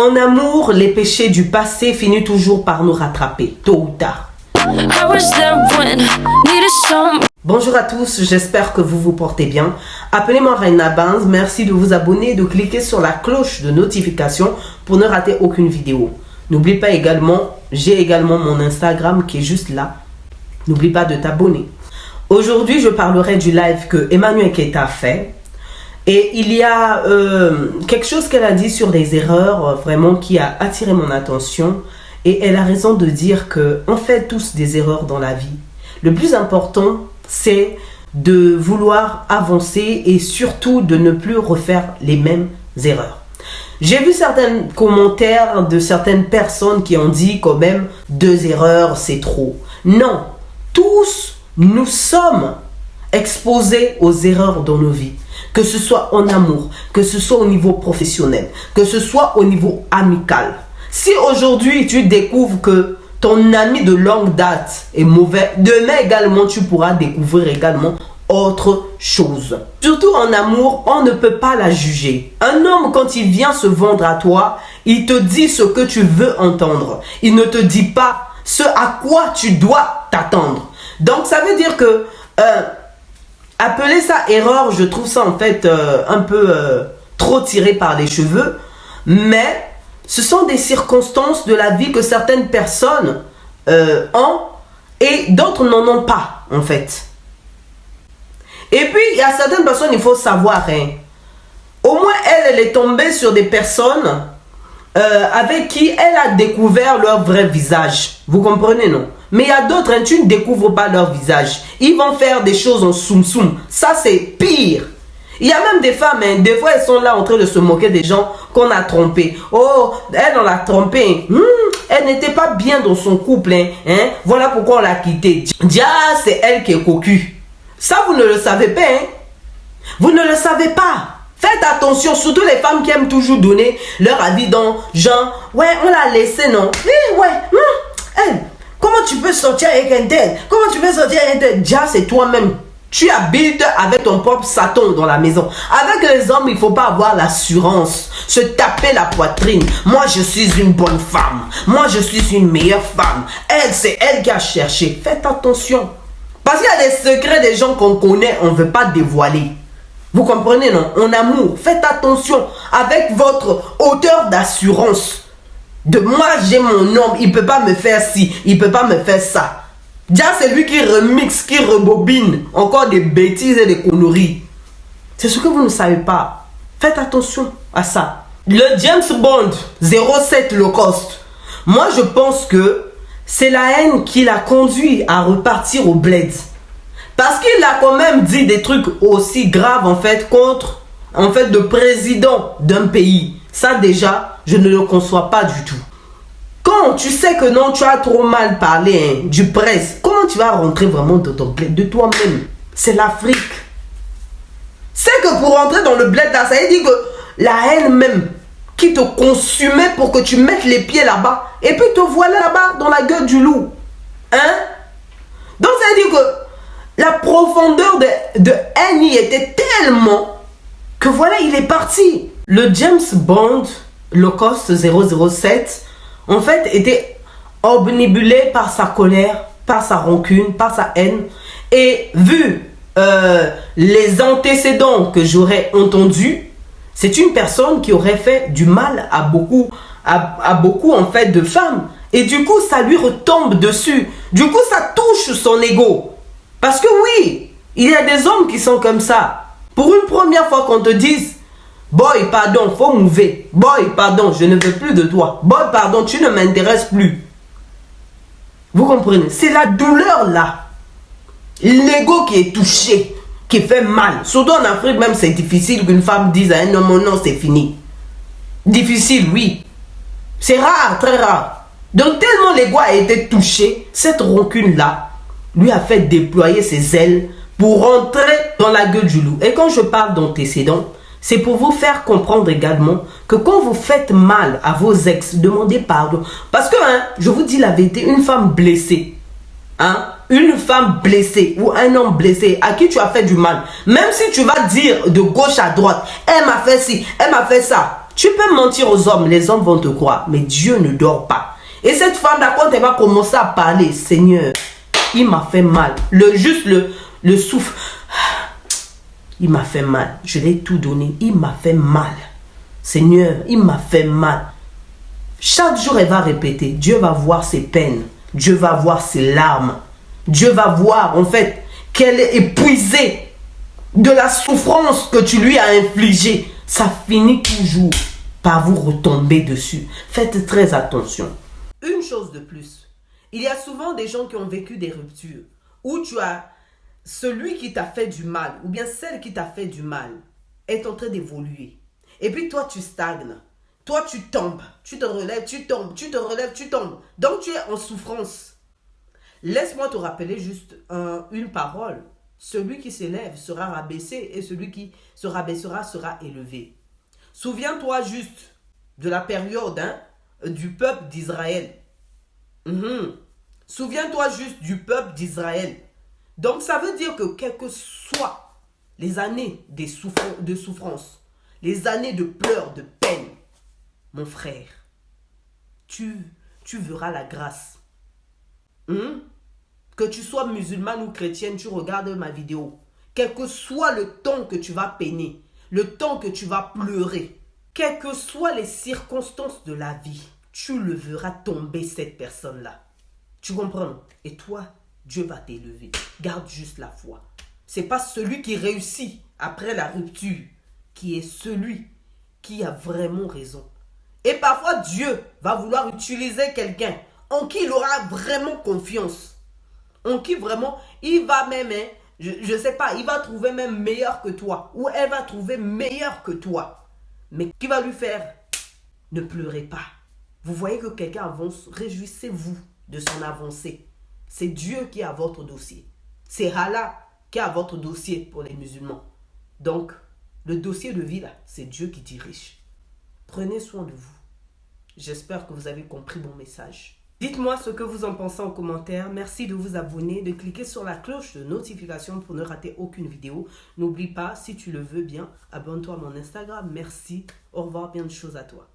En amour, les péchés du passé finissent toujours par nous rattraper, tôt ou tard. Bonjour à tous, j'espère que vous vous portez bien. Appelez-moi Raina Banz, merci de vous abonner et de cliquer sur la cloche de notification pour ne rater aucune vidéo. N'oublie pas également, j'ai également mon Instagram qui est juste là. N'oublie pas de t'abonner. Aujourd'hui, je parlerai du live que Emmanuel Keita a fait. Et il y a quelque chose qu'elle a dit sur les erreurs vraiment qui a attiré mon attention. Et elle a raison de dire qu'on fait tous des erreurs dans la vie. Le plus important, c'est de vouloir avancer et surtout de ne plus refaire les mêmes erreurs. J'ai vu certains commentaires de certaines personnes qui ont dit quand même 2 erreurs, c'est trop. Non, tous nous sommes exposés aux erreurs dans nos vies. Que ce soit en amour, que ce soit au niveau professionnel, que ce soit au niveau amical. Si aujourd'hui tu découvres que ton ami de longue date est mauvais, demain également tu pourras découvrir également autre chose. Surtout en amour, on ne peut pas la juger. Un homme, quand il vient se vendre à toi, il te dit ce que tu veux entendre. Il ne te dit pas ce à quoi tu dois t'attendre. Donc ça veut dire que appeler ça erreur, je trouve ça en fait un peu trop tiré par les cheveux. Mais ce sont des circonstances de la vie que certaines personnes ont et d'autres n'en ont pas en fait. Et puis il y a certaines personnes, il faut savoir, au moins elle est tombée sur des personnes avec qui elle a découvert leur vrai visage. Vous comprenez, non? Mais il y a d'autres, tu ne découvres pas leur visage. Ils vont faire des choses en soum-soum. Ça, c'est pire. Il y a même des femmes, des fois, elles sont là en train de se moquer des gens qu'on a trompés. Oh, elle, on l'a trompée. Elle n'était pas bien dans son couple. Voilà pourquoi on l'a quittée. Dia, c'est elle qui est cocu. Ça, vous ne le savez pas. Vous ne le savez pas. Faites attention, surtout les femmes qui aiment toujours donner leur avis dans genre, ouais, on l'a laissé, non? Elle, comment tu peux sortir avec un tel? Comment tu peux sortir avec un tel? Déjà, c'est toi-même. Tu habites avec ton propre Satan dans la maison. Avec les hommes, il ne faut pas avoir l'assurance. Se taper la poitrine. Moi, je suis une bonne femme. Moi, je suis une meilleure femme. Elle, c'est elle qui a cherché. Faites attention. Parce qu'il y a des secrets des gens qu'on connaît, on ne veut pas dévoiler. Vous comprenez, non? En amour, faites attention avec votre hauteur d'assurance. De moi, j'ai mon homme, il ne peut pas me faire ci, il ne peut pas me faire ça. Déjà, c'est lui qui remixe, qui rebobine encore des bêtises et des conneries. C'est ce que vous ne savez pas. Faites attention à ça. Le James Bond 07 Low Cost. Moi, je pense que c'est la haine qui l'a conduit à repartir au bled. Parce qu'il a quand même dit des trucs aussi graves en fait contre le président d'un pays. Ça déjà, je ne le conçois pas du tout. Quand tu sais que non, tu as trop mal parlé du presse, comment tu vas rentrer vraiment dans ton bled de toi-même? C'est l'Afrique. C'est que pour rentrer dans le bled là, ça veut dire que la haine même qui te consumait pour que tu mettes les pieds là-bas et puis te voilà là-bas dans la gueule du loup. Donc ça veut dire que la profondeur de haine y était tellement que voilà, il est parti. Le James Bond Low Cost 007, en fait, était omnibulé par sa colère, par sa rancune, par sa haine. Et vu les antécédents que j'aurais entendus, c'est une personne qui aurait fait du mal à beaucoup en fait de femmes. Et du coup, ça lui retombe dessus. Du coup, ça touche son ego. Parce que oui, il y a des hommes qui sont comme ça. Pour une première fois qu'on te dise, boy, pardon, faut mouver. Boy, pardon, je ne veux plus de toi. Boy, pardon, tu ne m'intéresses plus. Vous comprenez? C'est la douleur là. L'ego qui est touché, qui fait mal. Surtout en Afrique même, c'est difficile qu'une femme dise à un homme, non, c'est fini. Difficile, oui. C'est rare, très rare. Donc tellement l'ego a été touché, cette rancune là lui a fait déployer ses ailes pour rentrer dans la gueule du loup. Et quand je parle d'antécédents, c'est pour vous faire comprendre également que quand vous faites mal à vos ex, demandez pardon. Parce que, je vous dis la vérité, une femme blessée, une femme blessée ou un homme blessé à qui tu as fait du mal, même si tu vas dire de gauche à droite, elle m'a fait ci, elle m'a fait ça, Tu peux mentir aux hommes, les hommes vont te croire, mais Dieu ne dort pas. Et cette femme-là, quand elle va commencer à parler, Seigneur, il m'a fait mal. Le souffle, il m'a fait mal. Je l'ai tout donné, il m'a fait mal. Seigneur, il m'a fait mal. Chaque jour, elle va répéter. Dieu va voir ses peines. Dieu va voir ses larmes. Dieu va voir, en fait, qu'elle est épuisée de la souffrance que tu lui as infligée. Ça finit toujours par vous retomber dessus. Faites très attention. Une chose de plus. Il y a souvent des gens qui ont vécu des ruptures où tu as celui qui t'a fait du mal ou bien celle qui t'a fait du mal est en train d'évoluer. Et puis toi, tu stagnes. Toi, tu tombes. Tu te relèves, tu tombes. Tu te relèves, tu tombes. Donc, tu es en souffrance. Laisse-moi te rappeler juste une parole. Celui qui s'élève sera rabaissé et celui qui se rabaissera sera élevé. Souviens-toi juste de la période du peuple d'Israël. Souviens-toi juste du peuple d'Israël. Donc, ça veut dire que quelles que soient les années de souffrance, les années de pleurs, de peine, mon frère, tu verras la grâce. Que tu sois musulmane ou chrétienne, tu regardes ma vidéo. Quel que soit le temps que tu vas peiner, le temps que tu vas pleurer, quelles que soient les circonstances de la vie, tu le verras tomber cette personne-là. Tu comprends? Et toi, Dieu va t'élever. Garde juste la foi. C'est pas celui qui réussit après la rupture qui est celui qui a vraiment raison. Et parfois, Dieu va vouloir utiliser quelqu'un en qui il aura vraiment confiance. En qui vraiment, il va même, je sais pas, il va trouver même meilleur que toi. Ou elle va trouver meilleur que toi. Mais qui va lui faire? Ne pleurez pas. Vous voyez que quelqu'un avance, réjouissez-vous de son avancée. C'est Dieu qui a votre dossier. C'est Allah qui a votre dossier pour les musulmans. Donc, le dossier de vie là, c'est Dieu qui dirige. Prenez soin de vous. J'espère que vous avez compris mon message. Dites-moi ce que vous en pensez en commentaire. Merci de vous abonner, de cliquer sur la cloche de notification pour ne rater aucune vidéo. N'oublie pas, si tu le veux bien, abonne-toi à mon Instagram. Merci. Au revoir, bien de choses à toi.